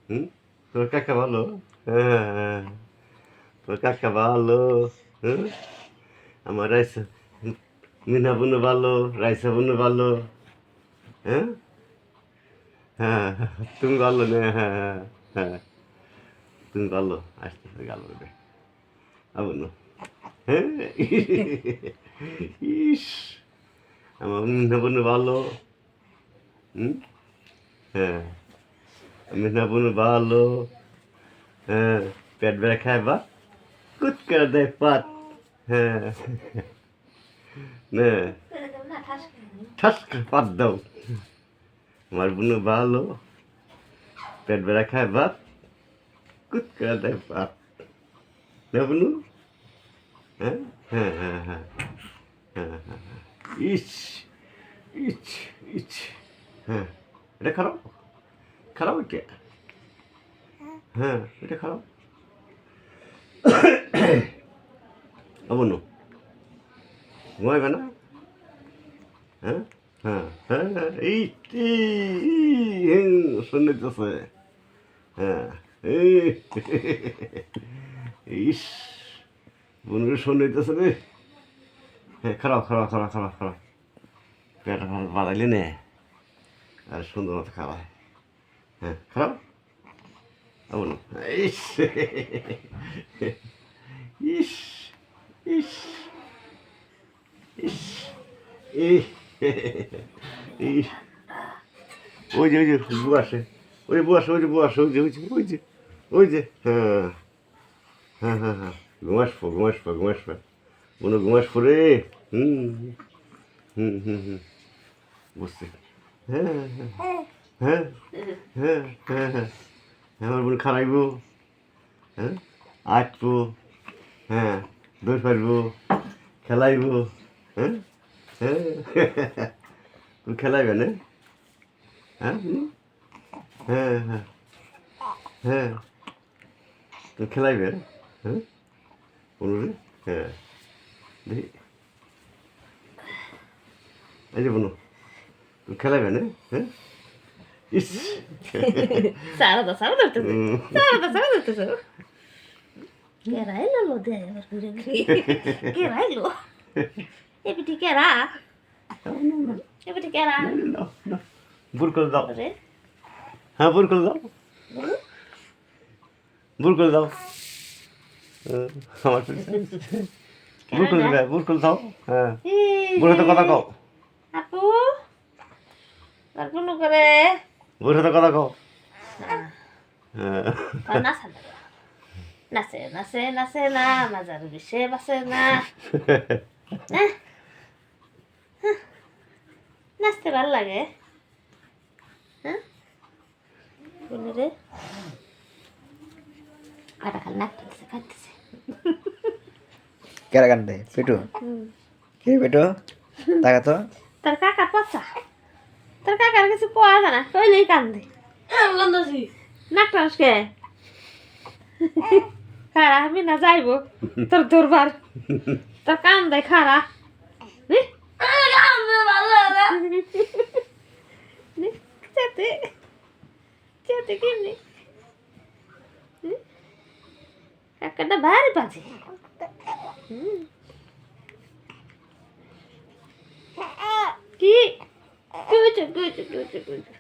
হুম? তোর কাকা ভালো? হ্যাঁ, তোর কাকা ভালো? হুম? আমার রাইসা মিনা বোনও ভালো, রাইসা বোনও ভালো। হ্যাঁ, হ্যাঁ, তুমি ভালো না? হ্যাঁ, হ্যাঁ, হ্যাঁ, তুমি ভালো। আসতেছে গেল রে আবুন। হ্যাঁ, ইস, আমার মিনা বোনও ভালো। হুম? হ্যাঁ, মিনা বোনও ভালো। হ্যাঁ, পেট ব্যথা খায় বা কুত করে দেয় পাত। হ্যাঁ, না ঠাস করে পাত দাও। আমার বোনও ভালো, পেট ব্যথা খায় ভাত কুত করে দেয় পাত। না বোনু? হ্যাঁ, হ্যাঁ, হ্যাঁ, হ্যাঁ, হ্যাঁ, হ্যাঁ, হ্যাঁ। ইস, ইচ, ইচ। হ্যাঁ, এটা খারাপ? খারাপ এটা? হ্যাঁ, এটা খারাপ। বোনু ঘুমাইবে না? হ্যাঁ, হ্যাঁ, হ্যাঁ, হ্যাঁ, শুনিতেছে। হ্যাঁ, এই ইস, বোনের শুনিতেছে রে। হ্যাঁ, খারাপ, খারাপ, খারাপ, খারাপ, খারাপ। পেট বাড়াইলে নে আর সুন্দর মতো খাওয়ায়। হ্যাঁ, খারাপ? বোনু ইস, ইস, ইস, ইস, এই ইস, ওই যে বউ আসে, ওই বউ আসে, ওই যে বউ আসে, ওই যে ওই যে ওই যে ওই যে হ্যাঁ, হ্যাঁ, হ্যাঁ, হ্যাঁ, ঘুমাসবো ঘুমাসবো ঘুমাসবো মনে ঘুমাসবো রে। হুম, হুম, হুম, হুম, বুঝছি। হ্যাঁ, হ্যাঁ, হ্যাঁ, হ্যাঁ, হ্যাঁ, হ্যাঁ, আমার বোন খারাইবো। হ্যাঁ, আঁকবো। হ্যাঁ, দৌড় পারবো, খেলাইবো। হ্যাঁ, হ্যাঁ, তুমি খেলাইবে না? হ্যাঁ, হ্যাঁ, হ্যাঁ, হ্যাঁ, তুমি খেলাইবে? হ্যাঁ, বনুরে? হ্যাঁ, দেখি এই যে বনু তুমি খেলাইবে না? হ্যাঁ, ইস, সারাদা সারাদা ধরতেছে সারাদা সারাদা ধরতেছে কেরাইলো লো দে আমার ঘুরে ঘুরে কেরাইলো এপিটি কেরা এপিটি কেরা বুর করে দাও। রে হ্যাঁ, বুর করে দাও, বুর করে দাও। আমার বুর করে দেবে, বুর করে দাও। হ্যাঁ, বুড়ো তো কথা কও, আপু গল্প করে বুড়ো তো কথা কও। হ্যাঁ, নাচে নাচে নাচে নাচে না মাজার বিষে বাসে না নাচতে ভালো লাগে হ্যাঁ বলি রে কাটা খালি নাচতেছে খাইতেছে কেরা কান্দে পেটু কে পেটু টাকা তো তোর কাকা পচা তোর কাকার কিছু পাওয়া যায় না কইলেই কান্দে নাক টানসকে খারা আমি না যাইব তোর দরবার তোর কান দেয় খারা চেতে চেতে কেমনি কাকাটা ভারী বাজে কি কি হয়েছে কি হয়েছে কি হয়েছে